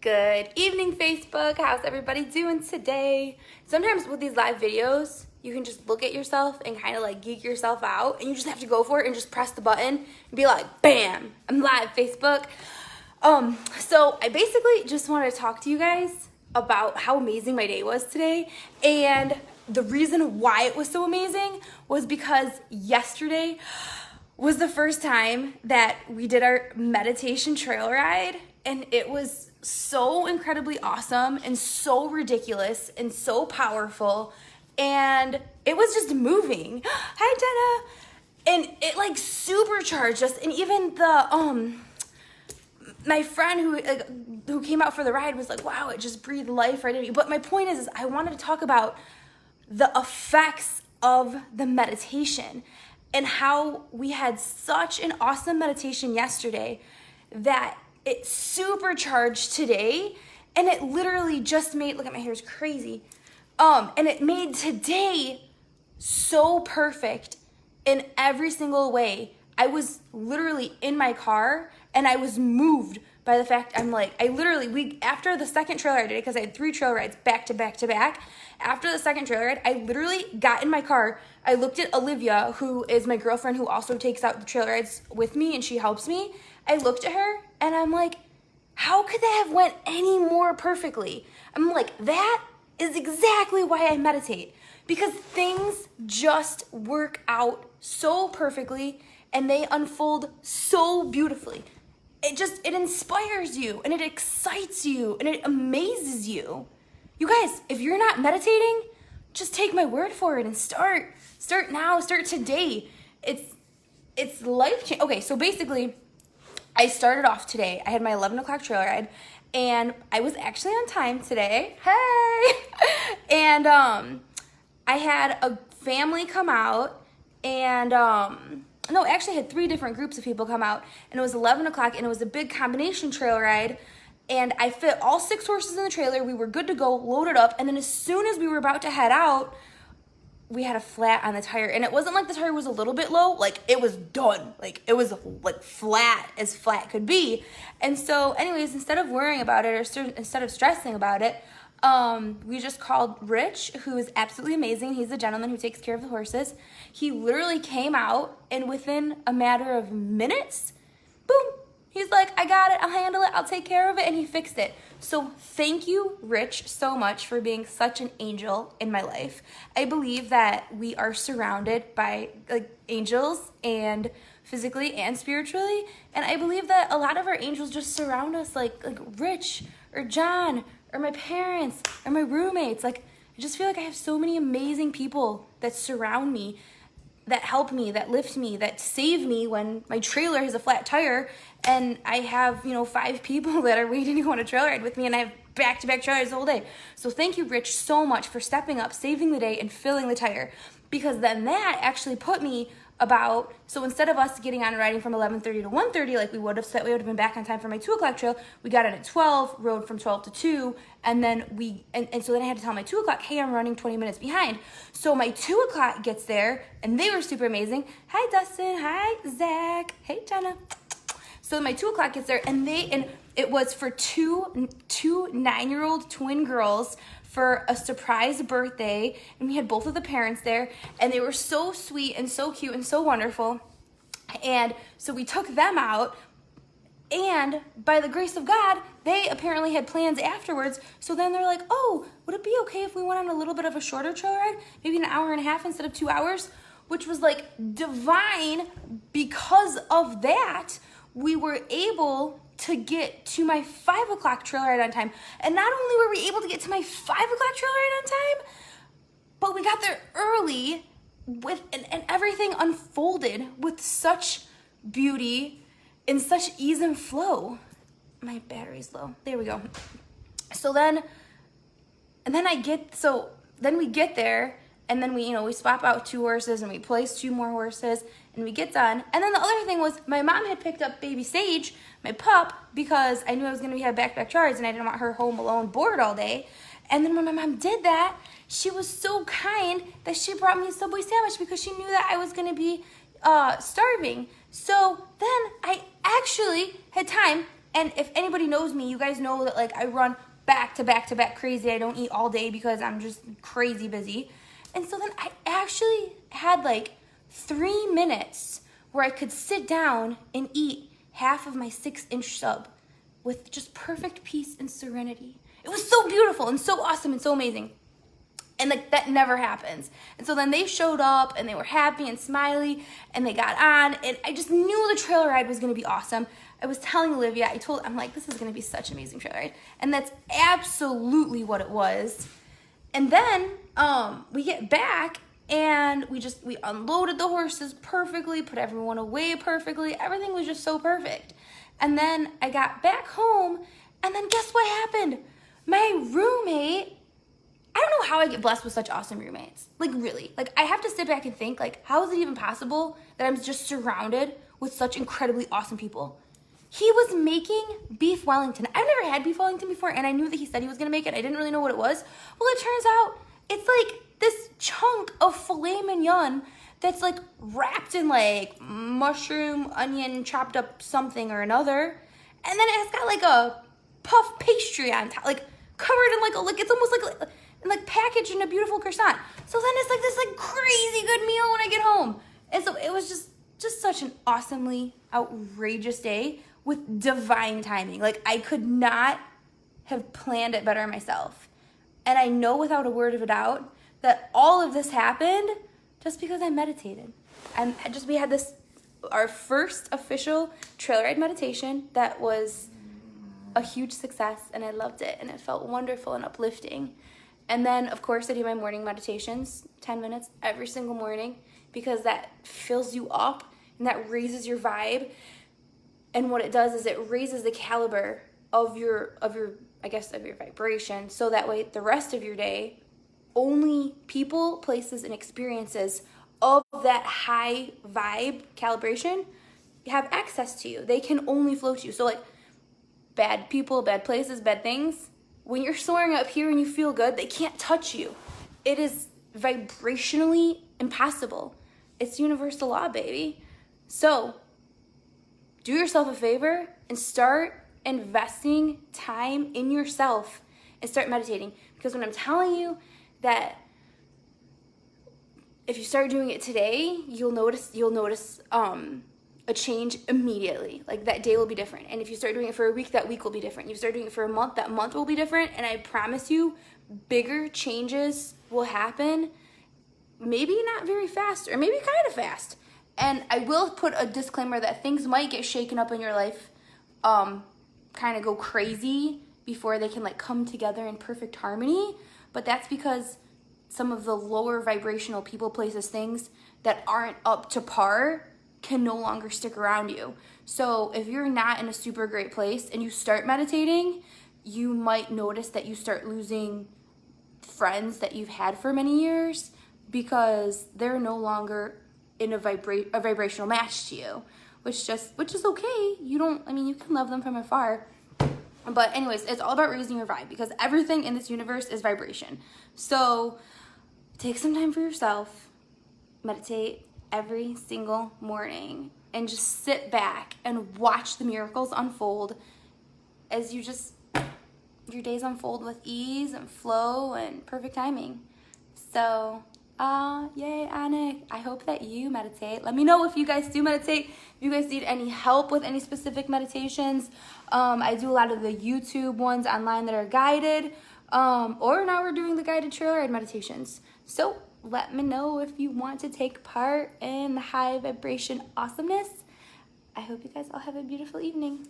Good evening, Facebook. How's everybody doing today? Sometimes with these live videos, you can just look at yourself and kind of like geek yourself out, and you just have to go for it and just press the button and be like, bam, I'm live, Facebook. So I basically just want to talk to you guys about how amazing my day was today. And the reason why it was so amazing was because yesterday was the first time that we did our meditation trail ride, and it was so incredibly awesome and so ridiculous and so powerful, and it was just moving. Hi, Jenna. And it like supercharged us, and even the my friend who came out for the ride was like, wow, it just breathed life right in me. But my point is I wanted to talk about the effects of the meditation and how we had such an awesome meditation yesterday that it supercharged today, and it literally just made, look at my hair, is crazy. And it made today so perfect in every single way. I was literally in my car and I was moved by the fact after the second trail ride today, because I had 3 trail rides back to back to back. After the second trail ride, I literally got in my car. I looked at Olivia, who is my girlfriend who also takes out the trail rides with me and she helps me. I looked at her and I'm like, how could that have went any more perfectly? I'm like, that is exactly why I meditate, because things just work out so perfectly and they unfold so beautifully. It inspires you and it excites you and it amazes you. You guys, if you're not meditating, just take my word for it and start now, start today. It's life-changing. Okay, so basically, I started off today. I had my 11 o'clock trail ride, and I was actually on time today. Hey! And I had a family come out, and no, actually I had 3 different groups of people come out, and it was 11 o'clock, and it was a big combination trail ride, and I fit all 6 horses in the trailer. We were good to go, loaded up, and then as soon as we were about to head out, we had a flat on the tire, and it wasn't like the tire was a little bit low, like it was done, like it was like flat as flat could be. And so anyways, instead of worrying about it or instead of stressing about it, we just called Rich, who is absolutely amazing. He's the gentleman who takes care of the horses. He literally came out, and within a matter of minutes, boom, he's like, I got it, I'll handle it, I'll take care of it, and he fixed it. So thank you, Rich, so much for being such an angel in my life. I believe that we are surrounded by like angels, and physically and spiritually, and I believe that a lot of our angels just surround us, like Rich or John or my parents or my roommates. Like, I just feel like I have so many amazing people that surround me, that help me, that lift me, that save me when my trailer has a flat tire, and I have, 5 people that are waiting to go on a trail ride with me, and I have back-to-back trail rides the whole day. So thank you, Rich, so much for stepping up, saving the day, and filling the tire, because then that actually put me so instead of us getting on and riding from 11:30 to 1:30 like we would have said, we would have been back on time for my 2 o'clock trail. We got in at 12, rode from 12 to 2, and then so then I had to tell my 2 o'clock, hey, I'm running 20 minutes behind. So my 2 o'clock gets there, and they were super amazing. Hi, Dustin. Hi, Zach. Hey, Jenna. So my 2 o'clock gets there, and it was for two 9-year-old twin girls for a surprise birthday, and we had both of the parents there, and they were so sweet and so cute and so wonderful. And so we took them out, and by the grace of God, they apparently had plans afterwards. So then they're like, oh, would it be okay if we went on a little bit of a shorter trail ride, maybe an hour and a half instead of 2 hours? Which was like divine. Because of that, we were able to get to my 5 o'clock trail ride on time. And not only were we able to get to my 5 o'clock trail ride on time, but we got there early and everything unfolded with such beauty and such ease and flow. My battery's low. There we go. Then we get there, and then we swap out 2 horses, and we place 2 more horses, and we get done. And then the other thing was, my mom had picked up baby Sage, my pup, because I knew I was going to have back-to-back charge, and I didn't want her home alone bored all day. And then when my mom did that, she was so kind that she brought me a Subway sandwich because she knew that I was going to be starving. So then I actually had time And if anybody knows me, you guys know that like I run back to back to back crazy. I don't eat all day because I'm just crazy busy. And so then I actually had like 3 minutes where I could sit down and eat half of my 6-inch sub with just perfect peace and serenity. It was so beautiful and so awesome and so amazing. And like that never happens. And so then they showed up and they were happy and smiley and they got on, and I just knew the trail ride was gonna be awesome. I was telling Olivia, I'm like, this is gonna be such an amazing trail ride. And that's absolutely what it was. And then we get back and we unloaded the horses perfectly, put everyone away perfectly. Everything was just so perfect. And then I got back home, and then guess what happened? My roommate, I don't know how I get blessed with such awesome roommates. Like really, like I have to sit back and think, like, how is it even possible that I'm just surrounded with such incredibly awesome people? He was making beef Wellington. I've never had beef Wellington before, and I knew that he said he was gonna make it. I didn't really know what it was. Well, it turns out it's like this chunk of filet mignon that's like wrapped in like mushroom, onion, chopped up something or another. And then it's got like a puff pastry on top, like covered in like it's almost like packaged in a beautiful croissant. So then it's like this like crazy good meal when I get home. And so it was just such an awesomely outrageous day with divine timing. Like I could not have planned it better myself. And I know without a word of a doubt that all of this happened just because I meditated. And we had our first official trail ride meditation that was a huge success, and I loved it, and it felt wonderful and uplifting. And then, of course, I do my morning meditations, 10 minutes every single morning, because that fills you up and that raises your vibe. And what it does is it raises the caliber of your vibration, so that way the rest of your day, only people, places, and experiences of that high vibe calibration have access to you. They can only flow to you. So like bad people, bad places, bad things, when you're soaring up here and you feel good, they can't touch you. It is vibrationally impossible. It's universal law, baby. So do yourself a favor and start investing time in yourself and start meditating. Because when I'm telling you that if you start doing it today, you'll notice a change immediately. Like that day will be different. And if you start doing it for a week, that week will be different. If you start doing it for a month, that month will be different. And I promise you, bigger changes will happen. Maybe not very fast, or maybe kind of fast. And I will put a disclaimer that things might get shaken up in your life, kind of go crazy before they can like come together in perfect harmony. But that's because some of the lower vibrational people, places, things that aren't up to par can no longer stick around you. So if you're not in a super great place and you start meditating, you might notice that you start losing friends that you've had for many years because they're no longer in a vibrational match to you, which is okay. You can love them from afar. But anyways, it's all about raising your vibe, because everything in this universe is vibration. So take some time for yourself, meditate every single morning, and just sit back and watch the miracles unfold as your days unfold with ease and flow and perfect timing. So, yay, Anik. I hope that you meditate. Let me know if you guys do meditate, if you guys need any help with any specific meditations. I do a lot of the YouTube ones online that are guided, or now we're doing the guided trail ride meditations. So let me know if you want to take part in the high vibration awesomeness. I hope you guys all have a beautiful evening.